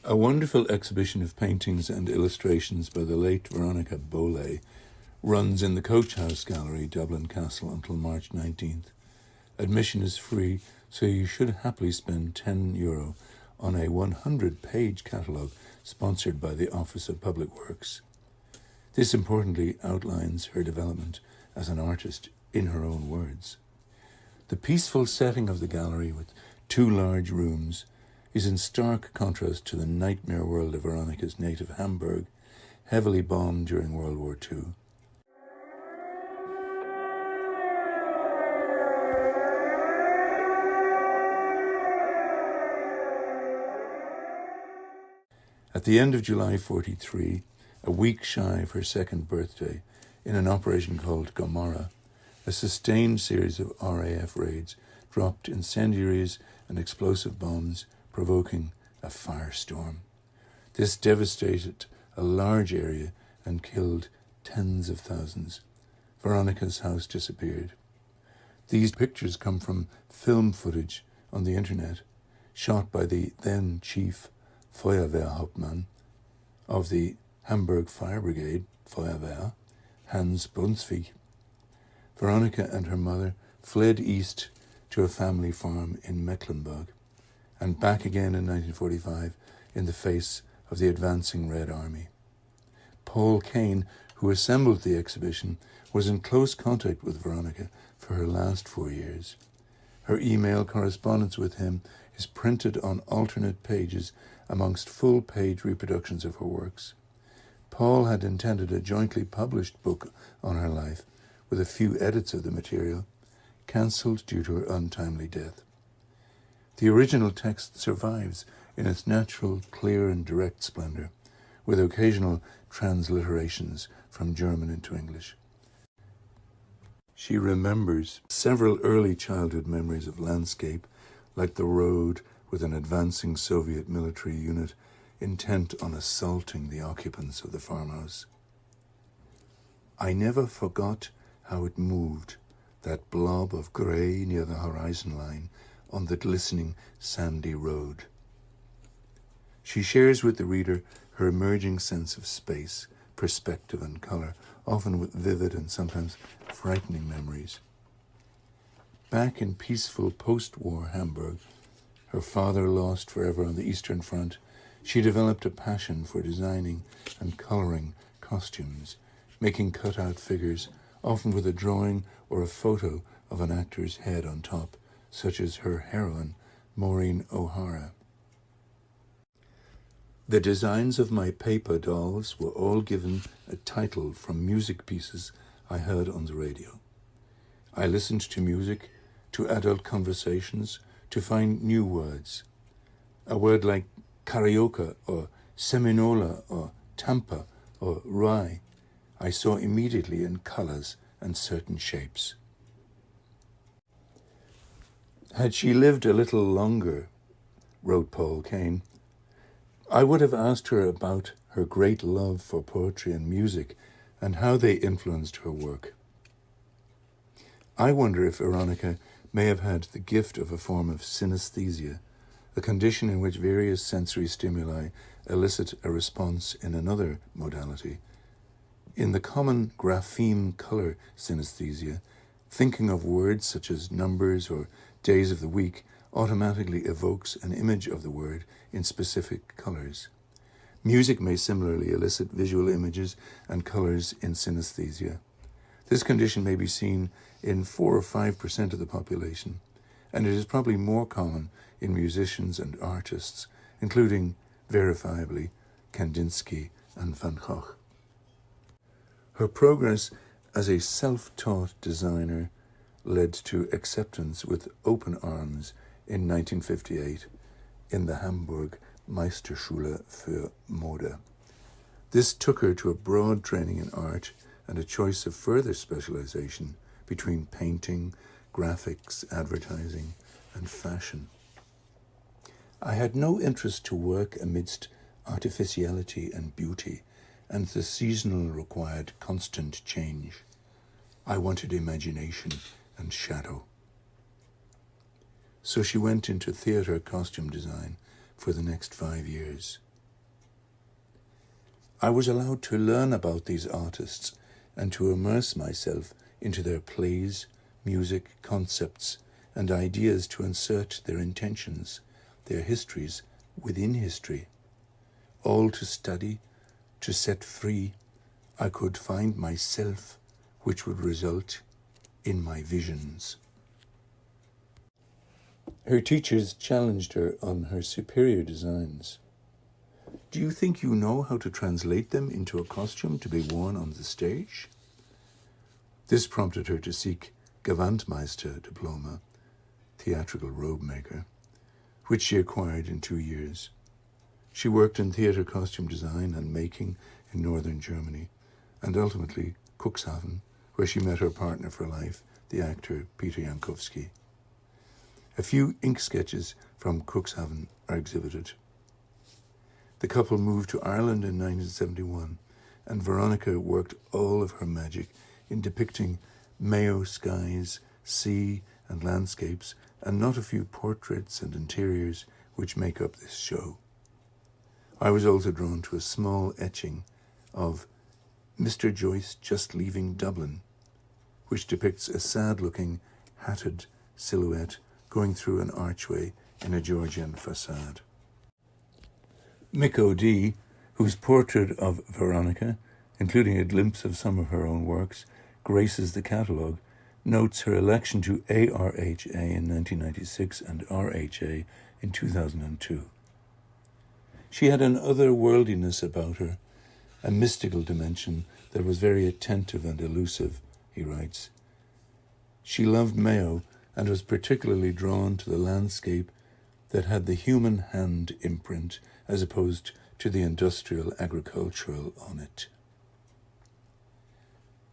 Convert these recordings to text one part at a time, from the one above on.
A wonderful exhibition of paintings and illustrations by the late Veronika Bolay runs in the Coach House Gallery, Dublin Castle, until March 19th. Admission is free, so you should happily spend €10 on a 100-page catalogue sponsored by the Office of Public Works. This importantly outlines her development as an artist in her own words. The peaceful setting of the gallery with 2 large rooms is in stark contrast to the nightmare world of Veronika's native Hamburg, heavily bombed during World War II. At the end of July 1943, a week shy of her 2nd birthday, in an operation called Gomorrah, a sustained series of RAF raids dropped incendiaries and explosive bombs, provoking a firestorm. This devastated a large area and killed tens of thousands. Veronika's house disappeared. These pictures come from film footage on the internet, shot by the then chief Feuerwehrhauptmann of the Hamburg Fire Brigade, Feuerwehr, Hans Brunsvik. Veronika and her mother fled east to a family farm in Mecklenburg, and back again in 1945 in the face of the advancing Red Army. Paul Kane, who assembled the exhibition, was in close contact with Veronika for her last 4 years. Her email correspondence with him is printed on alternate pages amongst full-page reproductions of her works. Paul had intended a jointly published book on her life, with a few edits of the material, cancelled due to her untimely death. The original text survives in its natural, clear and direct splendour, with occasional transliterations from German into English. She remembers several early childhood memories of landscape, like the road with an advancing Soviet military unit intent on assaulting the occupants of the farmhouse. I never forgot how it moved, that blob of grey near the horizon line on the glistening sandy road. She shares with the reader her emerging sense of space, perspective and colour, often with vivid and sometimes frightening memories. Back in peaceful post-war Hamburg, her father lost forever on the Eastern Front, she developed a passion for designing and colouring costumes, making cut-out figures, often with a drawing or a photo of an actor's head on top, such as her heroine, Maureen O'Hara. The designs of my paper dolls were all given a title from music pieces I heard on the radio. I listened to music, to adult conversations, to find new words. A word like karaoke or seminola or tampa or rye I saw immediately in colours and certain shapes. Had she lived a little longer, wrote Paul Kane, I would have asked her about her great love for poetry and music and how they influenced her work. I wonder if Veronika may have had the gift of a form of synesthesia, a condition in which various sensory stimuli elicit a response in another modality. In the common grapheme colour synesthesia, thinking of words such as numbers or days of the week automatically evokes an image of the word in specific colours. Music may similarly elicit visual images and colours in synesthesia. This condition may be seen in 4 or 5% of the population, and it is probably more common in musicians and artists, including, verifiably, Kandinsky and Van Gogh. Her progress as a self-taught designer led to acceptance with open arms in 1958 in the Hamburg Meisterschule für Mode. This took her to a broad training in art and a choice of further specialization between painting, graphics, advertising, and fashion. I had no interest to work amidst artificiality and beauty, and the seasonal required constant change. I wanted imagination and shadow. So she went into theatre costume design for the next 5 years. I was allowed to learn about these artists and to immerse myself into their plays, music, concepts, and ideas to insert their intentions, their histories within history, all to study, to set free. I could find myself, which would result in my visions. Her teachers challenged her on her superior designs. Do you think you know how to translate them into a costume to be worn on the stage? This prompted her to seek Gewandmeister diploma, theatrical robe maker, which she acquired in 2 years. She worked in theatre costume design and making in northern Germany, and ultimately Cuxhaven, where she met her partner for life, the actor Peter Jankowski. A few ink sketches from Cuxhaven are exhibited. The couple moved to Ireland in 1971, and Veronika worked all of her magic in depicting Mayo skies, sea and landscapes, and not a few portraits and interiors which make up this show. I was also drawn to a small etching of Mr. Joyce just leaving Dublin, which depicts a sad-looking, hatted silhouette going through an archway in a Georgian facade. Mick O'Dea, whose portrait of Veronika, including a glimpse of some of her own works, graces the catalogue, notes her election to ARHA in 1996 and RHA in 2002. She had an otherworldliness about her, a mystical dimension that was very attentive and elusive, he writes. She loved Mayo and was particularly drawn to the landscape that had the human hand imprint as opposed to the industrial agricultural on it.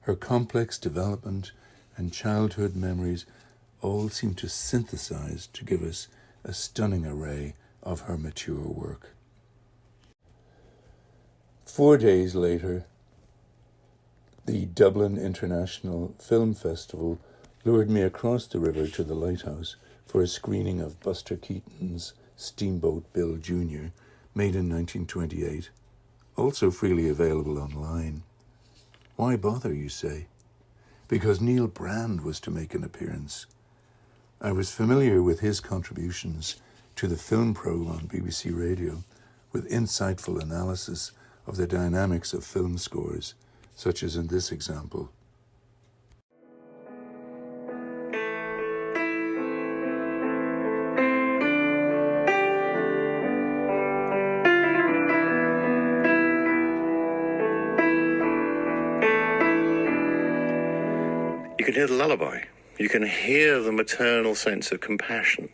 Her complex development and childhood memories all seem to synthesize to give us a stunning array of her mature work. 4 days later, the Dublin International Film Festival lured me across the river to the lighthouse for a screening of Buster Keaton's Steamboat Bill Jr., made in 1928, also freely available online. Why bother, you say? Because Neil Brand was to make an appearance. I was familiar with his contributions to the film program on BBC Radio, with insightful analysis of the dynamics of film scores, such as in this example. You can hear the lullaby. You can hear the maternal sense of compassion.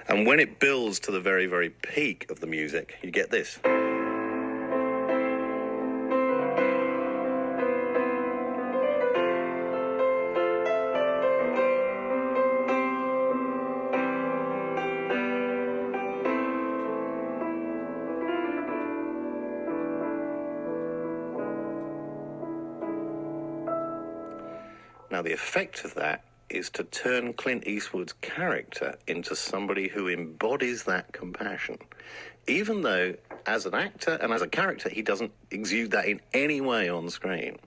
And when it builds to the very, very peak of the music, you get this. Now, the effect of that is to turn Clint Eastwood's character into somebody who embodies that compassion, even though, as an actor and as a character, he doesn't exude that in any way on screen.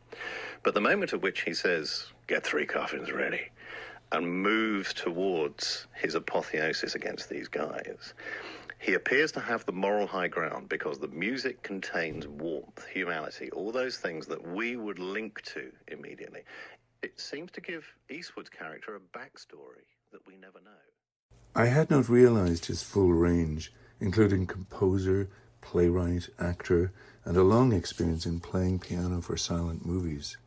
But the moment at which he says, "Get 3 coffins ready," and moves towards his apotheosis against these guys, he appears to have the moral high ground because the music contains warmth, humanity, all those things that we would link to immediately. It seems to give Eastwood's character a backstory that we never know. I had not realized his full range, including composer, playwright, actor, and a long experience in playing piano for silent movies.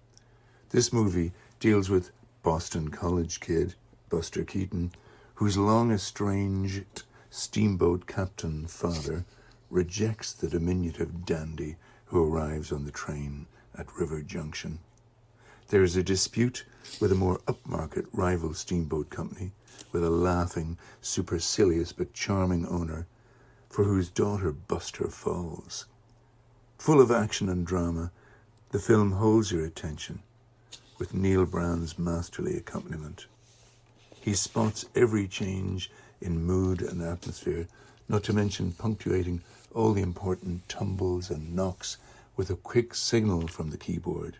This movie deals with Boston college kid, Buster Keaton, whose long estranged steamboat captain father rejects the diminutive dandy who arrives on the train at River Junction. There is a dispute with a more upmarket rival steamboat company with a laughing, supercilious but charming owner for whose daughter Buster falls. Full of action and drama, the film holds your attention with Neil Brand's masterly accompaniment. He spots every change in mood and atmosphere, not to mention punctuating all the important tumbles and knocks with a quick signal from the keyboard.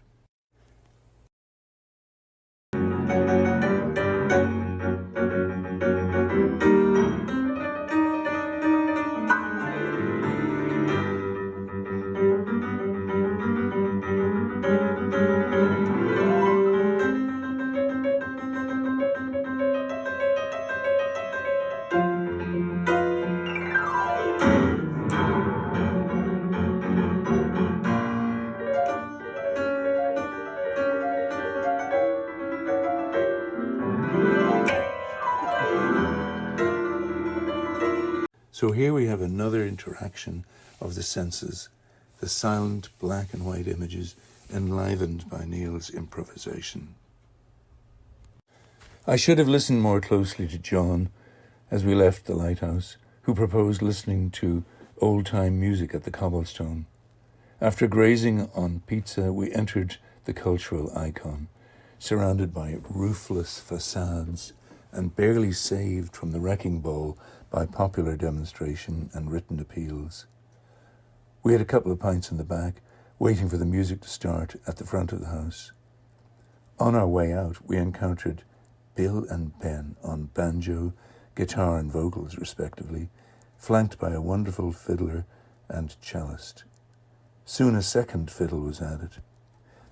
So here we have another interaction of the senses, the silent black and white images enlivened by Neil's improvisation. I should have listened more closely to John as we left the lighthouse, who proposed listening to old-time music at the Cobblestone. After grazing on pizza, we entered the cultural icon, surrounded by roofless facades and barely saved from the wrecking ball by popular demonstration and written appeals. We had a couple of pints in the back, waiting for the music to start at the front of the house. On our way out, we encountered Bill and Ben on banjo, guitar and vocals respectively, flanked by a wonderful fiddler and cellist. Soon a second fiddle was added.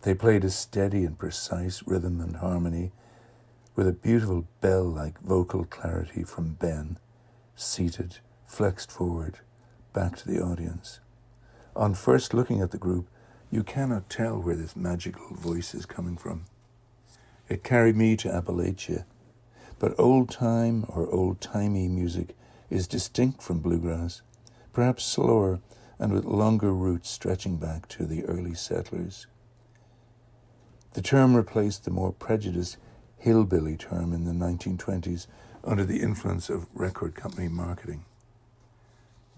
They played a steady and precise rhythm and harmony with a beautiful bell-like vocal clarity from Ben, seated, flexed forward, back to the audience. On first looking at the group, you cannot tell where this magical voice is coming from. It carried me to Appalachia, but old-time or old-timey music is distinct from bluegrass, perhaps slower and with longer roots stretching back to the early settlers. The term replaced the more prejudiced hillbilly term in the 1920s under the influence of record company marketing.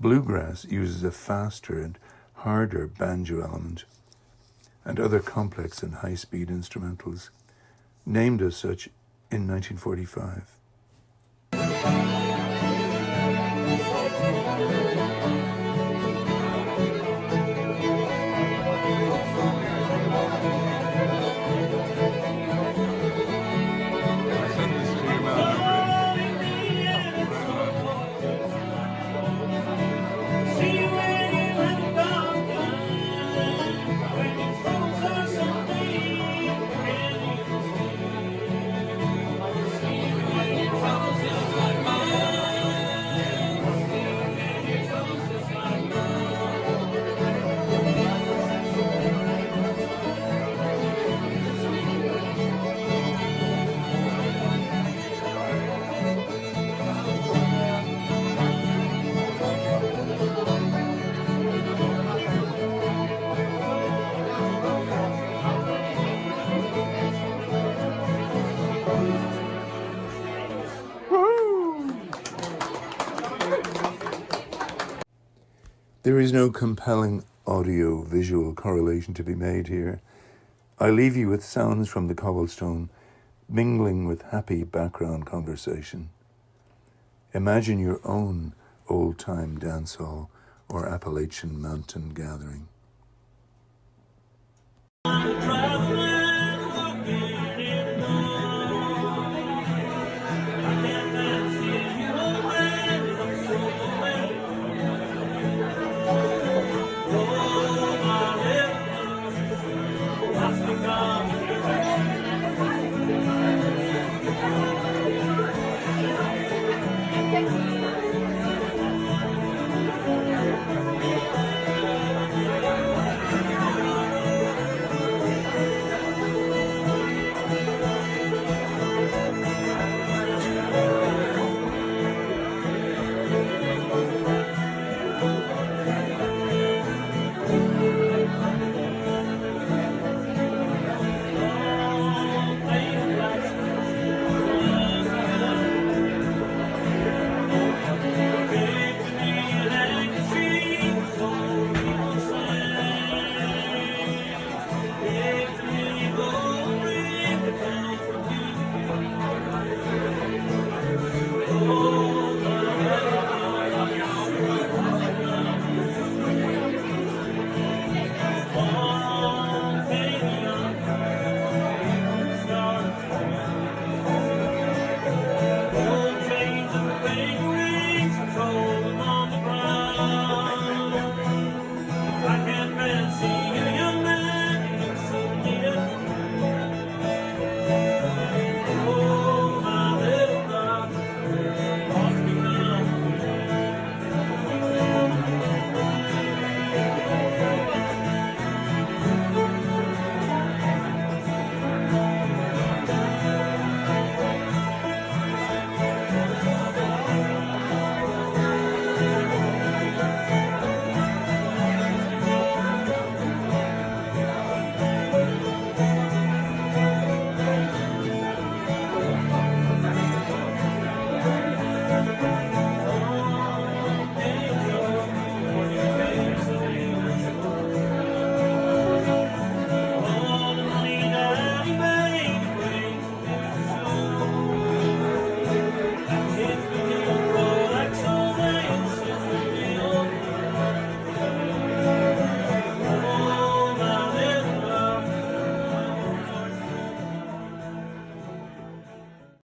Bluegrass uses a faster and harder banjo element and other complex and high-speed instrumentals, named as such in 1945. There is no compelling audio-visual correlation to be made here. I leave you with sounds from the Cobblestone, mingling with happy background conversation. Imagine your own old-time dance hall or Appalachian mountain gathering.